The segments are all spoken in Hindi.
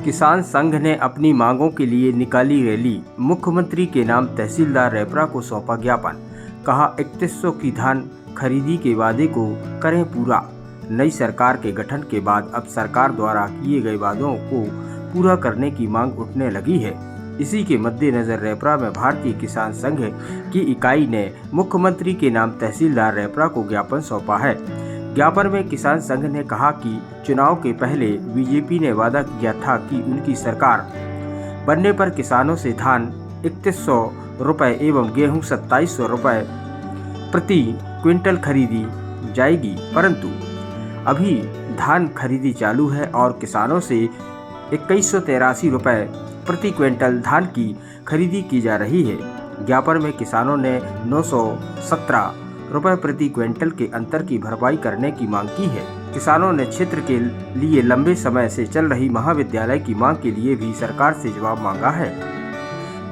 किसान संघ ने अपनी मांगों के लिए निकाली रैली। मुख्यमंत्री के नाम तहसीलदार रेपरा को सौंपा ज्ञापन। कहा 3100 की धान खरीदी के वादे को करें पूरा। नई सरकार के गठन के बाद अब सरकार द्वारा किए गए वादों को पूरा करने की मांग उठने लगी है। इसी के मद्देनजर रेपरा में भारतीय किसान संघ की इकाई ने मुख्यमंत्री के नाम तहसीलदार रेपरा को ज्ञापन सौंपा है। ज्ञापन में किसान संघ ने कहा कि चुनाव के पहले बीजेपी ने वादा किया था कि उनकी सरकार बनने पर किसानों से धान 3100 रुपये एवं गेहूं 2700 रुपये प्रति क्विंटल खरीदी जाएगी, परंतु अभी धान खरीदी चालू है और किसानों से 2183 रुपये प्रति क्विंटल धान की खरीदी की जा रही है। ज्ञापन में किसानों ने 917 रुपये प्रति क्विंटल के अंतर की भरपाई करने की मांग की है। किसानों ने क्षेत्र के लिए लंबे समय से चल रही महाविद्यालय की मांग के लिए भी सरकार से जवाब मांगा है।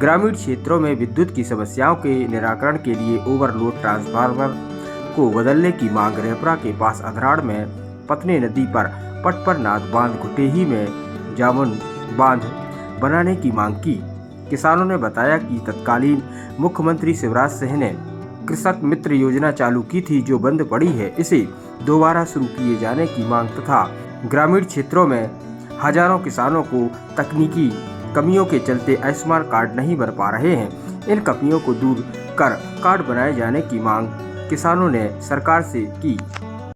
ग्रामीण क्षेत्रों में विद्युत की समस्याओं के निराकरण के लिए ओवरलोड ट्रांसफार्मर को बदलने की मांग रेपरा के पास अधराड़ में पतने नदी पर पटपरनाथ बांध, घुटेही में जामुन बांध बनाने की मांग की। किसानों ने बताया कि तत्कालीन मुख्यमंत्री शिवराज सिंह ने कृषक मित्र योजना चालू की थी, जो बंद पड़ी है। इसे दोबारा शुरू किए जाने की मांग तथा ग्रामीण क्षेत्रों में हजारों किसानों को तकनीकी कमियों के चलते आयुष्मान कार्ड नहीं बन पा रहे हैं। इन कमियों को दूर कर कार्ड बनाए जाने की मांग किसानों ने सरकार से की।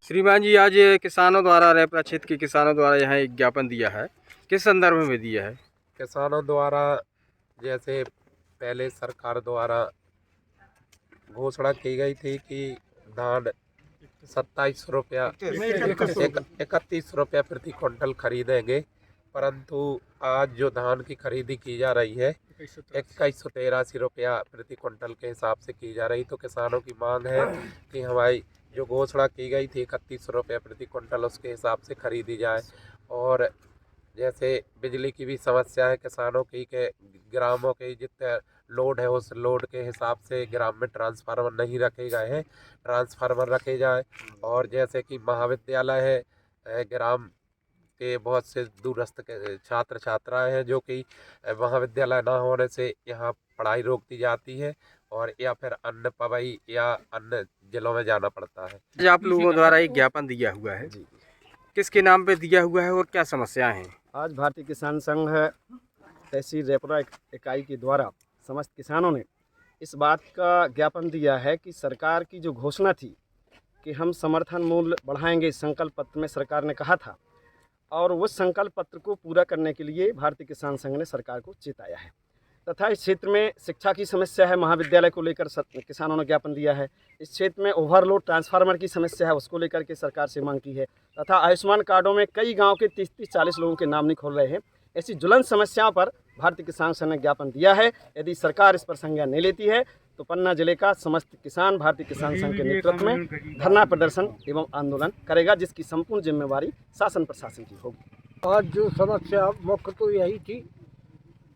श्रीमान जी, आज किसानों द्वारा रेपरा क्षेत्र के किसानों द्वारा यहाँ एक ज्ञापन दिया है, किस संदर्भ में दिया है? किसानों द्वारा जैसे पहले सरकार द्वारा घोषणा की गई थी कि धान 2700 रुपया 31 रुपया प्रति क्विंटल खरीदेंगे, परंतु आज जो धान की खरीदी की जा रही है 2183 रुपया प्रति क्विंटल के हिसाब से की जा रही। तो किसानों की मांग है कि हमारी जो घोषणा की गई थी 31 रुपया प्रति क्विंटल, उसके हिसाब से खरीदी जाए। और जैसे बिजली की भी समस्या है किसानों की, के ग्रामों के जितने लोड है उस लोड के हिसाब से ग्राम में ट्रांसफार्मर नहीं रखे गए हैं, ट्रांसफार्मर रखे जाए। और जैसे कि महाविद्यालय है, ग्राम के बहुत से दूरस्थ के छात्र छात्राएं हैं जो कि महाविद्यालय ना होने से यहाँ पढ़ाई रोक दी जाती है और या फिर अन्य पवई या अन्य जिलों में जाना पड़ता है। आज आप लोगों द्वारा एक ज्ञापन दिया हुआ है जी, किसके नाम पे दिया हुआ है और क्या समस्याएं हैं? आज भारतीय किसान संघ तहसील रेपरा इकाई के द्वारा समस्त किसानों ने इस बात का ज्ञापन दिया है कि सरकार की जो घोषणा थी कि हम समर्थन मूल्य बढ़ाएंगे, संकल्प पत्र में सरकार ने कहा था, और उस संकल्प पत्र को पूरा करने के लिए भारतीय किसान संघ ने सरकार को चेताया है। तथा इस क्षेत्र में शिक्षा की समस्या है, महाविद्यालय को लेकर किसानों ने ज्ञापन दिया है। इस क्षेत्र में ओवरलोड ट्रांसफार्मर की समस्या है, उसको लेकर के सरकार से मांग की है। तथा आयुष्मान कार्डों में कई गांव के 30-40 लोगों के नाम नहीं खोल रहे हैं। ऐसी ज्वलंत समस्याओं पर भारतीय किसान संघ ने ज्ञापन दिया है। यदि सरकार इस पर संज्ञान नहीं लेती है तो पन्ना जिले का समस्त किसान भारतीय किसान संघ के नेतृत्व में धरना प्रदर्शन एवं आंदोलन करेगा, जिसकी संपूर्ण जिम्मेवारी शासन प्रशासन की होगी। आज जो समस्या मुख्य तो यही थी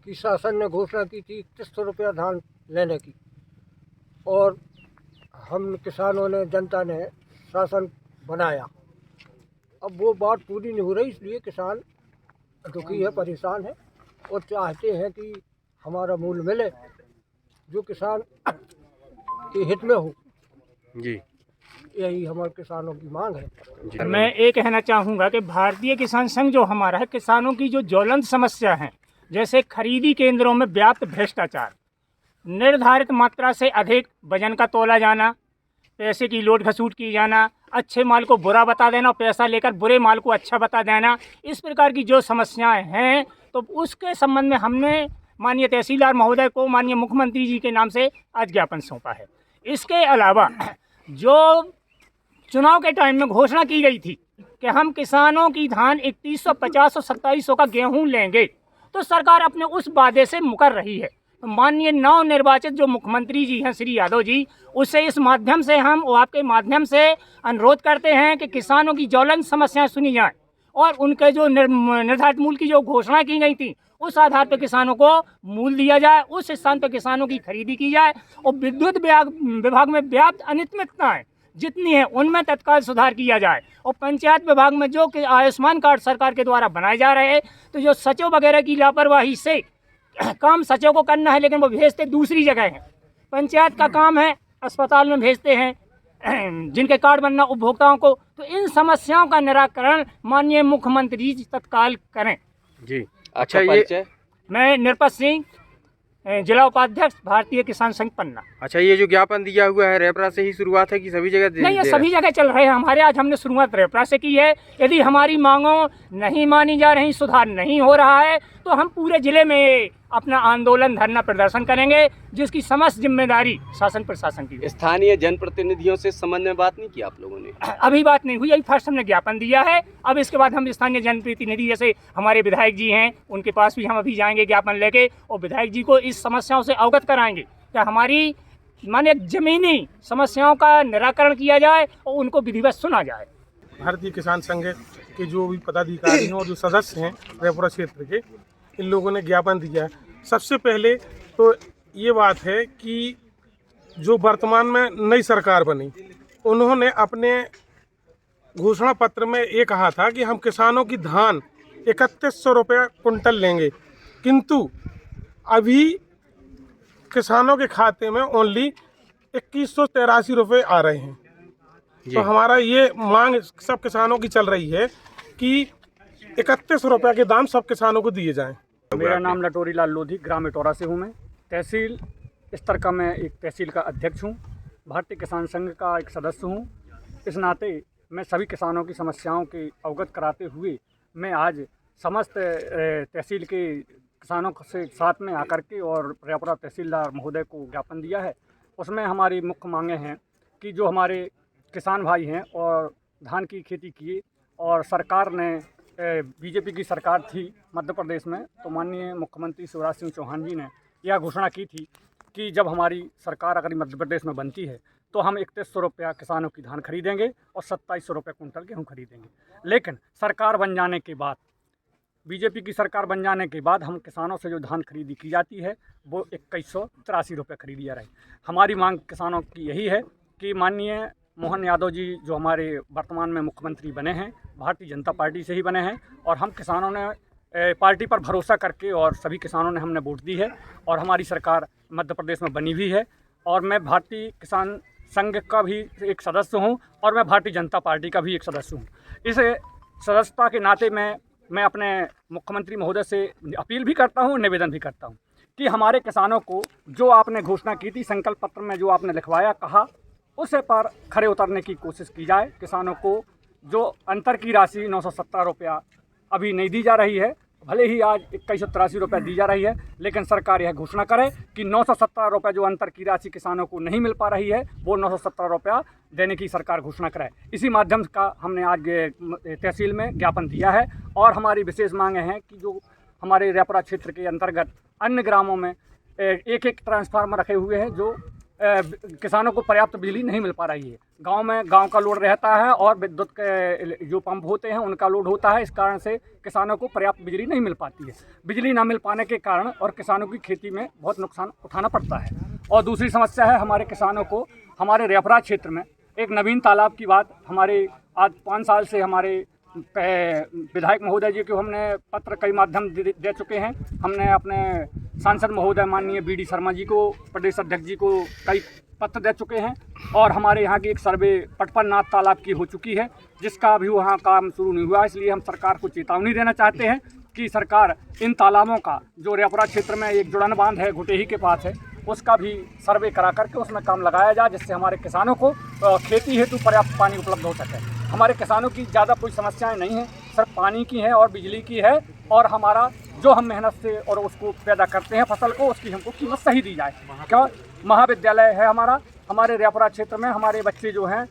कि शासन ने घोषणा की थी 3100 रुपया धान लेने की, और हम किसानों ने, जनता ने शासन बनाया। अब वो बात पूरी नहीं हो रही, इसलिए किसान दुखी है, परेशान है और चाहते हैं कि हमारा मूल्य मिले जो किसान के हित में हो जी। यही हमारे किसानों की मांग है। मैं ये कहना चाहूँगा कि भारतीय किसान संघ जो हमारा है, किसानों की जो ज्वलंत समस्या है, जैसे खरीदी केंद्रों में व्याप्त भ्रष्टाचार, निर्धारित मात्रा से अधिक वजन का तोला जाना, पैसे की लोट घसूट की जाना, अच्छे माल को बुरा बता देना और पैसा लेकर बुरे माल को अच्छा बता देना, इस प्रकार की जो समस्याएं हैं, तो उसके संबंध में हमने माननीय तहसीलदार महोदय को माननीय मुख्यमंत्री जी के नाम से आज ज्ञापन सौंपा है। इसके अलावा जो चुनाव के टाइम में घोषणा की गई थी कि हम किसानों की धान 3150 और 2700 का गेहूँ लेंगे, तो सरकार अपने उस वादे से मुकर रही है। तो माननीय नव निर्वाचित जो मुख्यमंत्री जी हैं श्री यादव जी, उससे इस माध्यम से हम आपके माध्यम से अनुरोध करते हैं कि किसानों की ज्वलंत समस्याएं सुनी जाएं और उनके जो निर्धारित मूल्य की जो घोषणा की गई थी उस आधार पर किसानों को मूल्य दिया जाए, उस स्थान पर किसानों की खरीदी की जाए। और विद्युत विभाग में व्याप्त अनियमितताएं जितनी है उनमें तत्काल सुधार किया जाए। और पंचायत विभाग में जो कि आयुष्मान कार्ड सरकार के द्वारा बनाए जा रहे हैं, तो जो सचिव वगैरह की लापरवाही से काम सचिव को करना है, लेकिन वो भेजते दूसरी जगह हैं। पंचायत का काम है, अस्पताल में भेजते हैं जिनके कार्ड बनना उपभोक्ताओं को। तो इन समस्याओं का निराकरण माननीय मुख्यमंत्री जी तत्काल करें। जी अच्छा, ये मैं निरपत सिंह, जिला उपाध्यक्ष, भारतीय किसान संघ पन्ना। अच्छा, ये जो ज्ञापन दिया हुआ है रेपरा से ही शुरुआत है कि सभी जगह नहीं, ये सभी जगह चल रहे हैं हमारे। आज हमने शुरुआत रेपरा से की है। यदि हमारी मांगों नहीं मानी जा रही, सुधार नहीं हो रहा है, तो हम पूरे जिले में अपना आंदोलन, धरना प्रदर्शन करेंगे, जिसकी समस्त जिम्मेदारी शासन प्रशासन की है। स्थानीय जनप्रतिनिधियों से संबंध में बात नहीं की आप लोगों ने? अभी बात नहीं हुई, अभी फर्स्ट हमने ज्ञापन दिया है। अब इसके बाद हम स्थानीय जनप्रतिनिधि जैसे हमारे विधायक जी हैं, उनके पास भी हम अभी जाएंगे ज्ञापन लेके, और विधायक जी को इस समस्याओं से अवगत कराएंगे कि हमारी माने जमीनी समस्याओं का निराकरण किया जाए और उनको विधिवत सुना जाए। भारतीय किसान संघ के जो भी पदाधिकारी हैं और जो सदस्य हैं रेपुरा क्षेत्र के, इन लोगों ने ज्ञापन दिया है। सबसे पहले तो ये बात है कि जो वर्तमान में नई सरकार बनी, उन्होंने अपने घोषणा पत्र में ये कहा था कि हम किसानों की धान 3100 रुपये कुंटल लेंगे, किंतु अभी किसानों के खाते में ओनली 2183 रुपये आ रहे हैं। तो हमारा ये मांग सब किसानों की चल रही है कि 31 रुपये के दाम सब किसानों को दिए जाएं। मेरा नाम लटोरी लाल लोधी, ग्राम इटौरा से हूँ। मैं तहसील स्तर का मैं एक तहसील का अध्यक्ष हूँ, भारतीय किसान संघ का एक सदस्य हूँ। इस नाते मैं सभी किसानों की समस्याओं के अवगत कराते हुए मैं आज समस्त तहसील के किसानों से साथ में आकर के और रेपुरा तहसीलदार महोदय को ज्ञापन दिया है। उसमें हमारी मुख्य मांगें हैं कि जो हमारे किसान भाई हैं और धान की खेती किए, और सरकार ने बीजेपी की सरकार थी मध्य प्रदेश में, तो माननीय मुख्यमंत्री शिवराज सिंह चौहान जी ने यह घोषणा की थी कि जब हमारी सरकार अगर मध्य प्रदेश में बनती है तो हम 3100 रुपया किसानों की धान खरीदेंगे और 2700 रुपये कुंटल गेहूँ खरीदेंगे। लेकिन सरकार बन जाने के बाद, बीजेपी की सरकार बन जाने के बाद, हम किसानों से जो धान खरीदी की जाती है वो 2183 रुपये खरीदी जा रही। हमारी मांग किसानों की यही है कि माननीय मोहन यादव जी जो हमारे वर्तमान में मुख्यमंत्री बने हैं, भारतीय जनता पार्टी से ही बने हैं, और हम किसानों ने पार्टी पर भरोसा करके और सभी किसानों ने हमने वोट दी है और हमारी सरकार मध्य प्रदेश में बनी हुई है। और मैं भारतीय किसान संघ का भी एक सदस्य हूं और मैं भारतीय जनता पार्टी का भी एक सदस्य हूं। इस सदस्यता के नाते मैं अपने मुख्यमंत्री महोदय से अपील भी करता हूं, निवेदन भी करता हूं कि हमारे किसानों को जो आपने घोषणा की थी, संकल्प पत्र में जो आपने लिखवाया, कहा, उसे पर खरे उतरने की कोशिश की जाए। किसानों को जो अंतर की राशि 970 रुपया अभी नहीं दी जा रही है, भले ही आज 2183 रुपये दी जा रही है, लेकिन सरकार यह घोषणा करे कि 970 रुपये जो अंतर की राशि किसानों को नहीं मिल पा रही है, वो 970 रुपया देने की सरकार घोषणा करे। इसी माध्यम का हमने आज तहसील में ज्ञापन दिया है। और हमारी विशेष मांगें हैं कि जो हमारे रेपुरा क्षेत्र के अंतर्गत अन्य ग्रामों में एक ट्रांसफार्मर रखे हुए हैं, जो किसानों को पर्याप्त बिजली नहीं मिल पा रही है। गांव में गांव का लोड रहता है और विद्युत के जो पंप होते हैं उनका लोड होता है, इस कारण से किसानों को पर्याप्त बिजली नहीं मिल पाती है। बिजली ना मिल पाने के कारण और किसानों की खेती में बहुत नुकसान उठाना पड़ता है। और दूसरी समस्या है हमारे किसानों को, हमारे रेपुरा क्षेत्र में एक नवीन तालाब की बात, हमारे आज 5 साल से हमारे विधायक महोदय जी को हमने पत्र कई माध्यम दे चुके हैं। हमने अपने सांसद महोदय माननीय BD शर्मा जी को, प्रदेश अध्यक्ष जी को कई पत्र दे चुके हैं। और हमारे यहाँ की एक सर्वे पटपरनाथ तालाब की हो चुकी है, जिसका अभी वहाँ काम शुरू नहीं हुआ। इसलिए हम सरकार को चेतावनी देना चाहते हैं कि सरकार इन तालाबों का, जो रेपुरा क्षेत्र में एक जुड़न बांध है घुटेही के पास है, उसका भी सर्वे करा करके उसमें काम लगाया जाए, जिससे हमारे किसानों को खेती हेतु पर्याप्त पानी उपलब्ध हो सके। हमारे किसानों की ज़्यादा कोई समस्याएं नहीं हैं, सिर्फ पानी की है और बिजली की है। और हमारा जो हम मेहनत से और उसको पैदा करते हैं फसल को, उसकी हमको कीमत सही दी जाए। क्या महाविद्यालय है हमारे रेपुरा क्षेत्र में, हमारे बच्चे जो हैं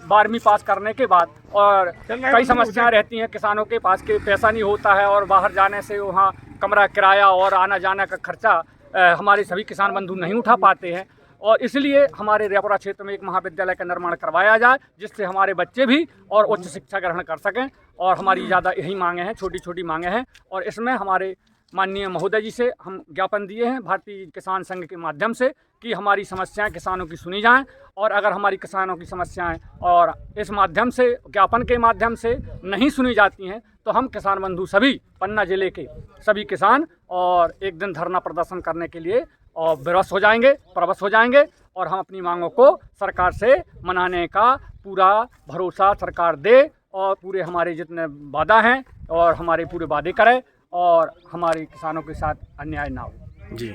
12वीं पास करने के बाद, और कई समस्याएं रहती हैं किसानों के पास के पैसा नहीं होता है, और बाहर जाने से वहाँ कमरा किराया और आना जाने का खर्चा हमारे सभी किसान बंधु नहीं उठा पाते हैं। और इसलिए हमारे रेपुरा क्षेत्र में एक महाविद्यालय का निर्माण करवाया जाए, जिससे हमारे बच्चे भी और उच्च शिक्षा ग्रहण कर सकें। और हमारी ज़्यादा यही मांगे हैं, छोटी छोटी मांगे हैं। और इसमें हमारे माननीय महोदय जी से हम ज्ञापन दिए हैं भारतीय किसान संघ के माध्यम से कि हमारी समस्याएं किसानों की सुनी जाएं, और अगर हमारी किसानों की समस्याएं और इस माध्यम से ज्ञापन के माध्यम से नहीं सुनी जाती हैं तो हम किसान बंधु सभी पन्ना जिले के सभी किसान और एक दिन धरना प्रदर्शन करने के लिए और प्रवश हो जाएंगे और हम अपनी मांगों को सरकार से मनाने का पूरा भरोसा सरकार दे और पूरे हमारे जितने वादा हैं और हमारे पूरे वादे करे और हमारे किसानों के साथ अन्याय ना हो। जी।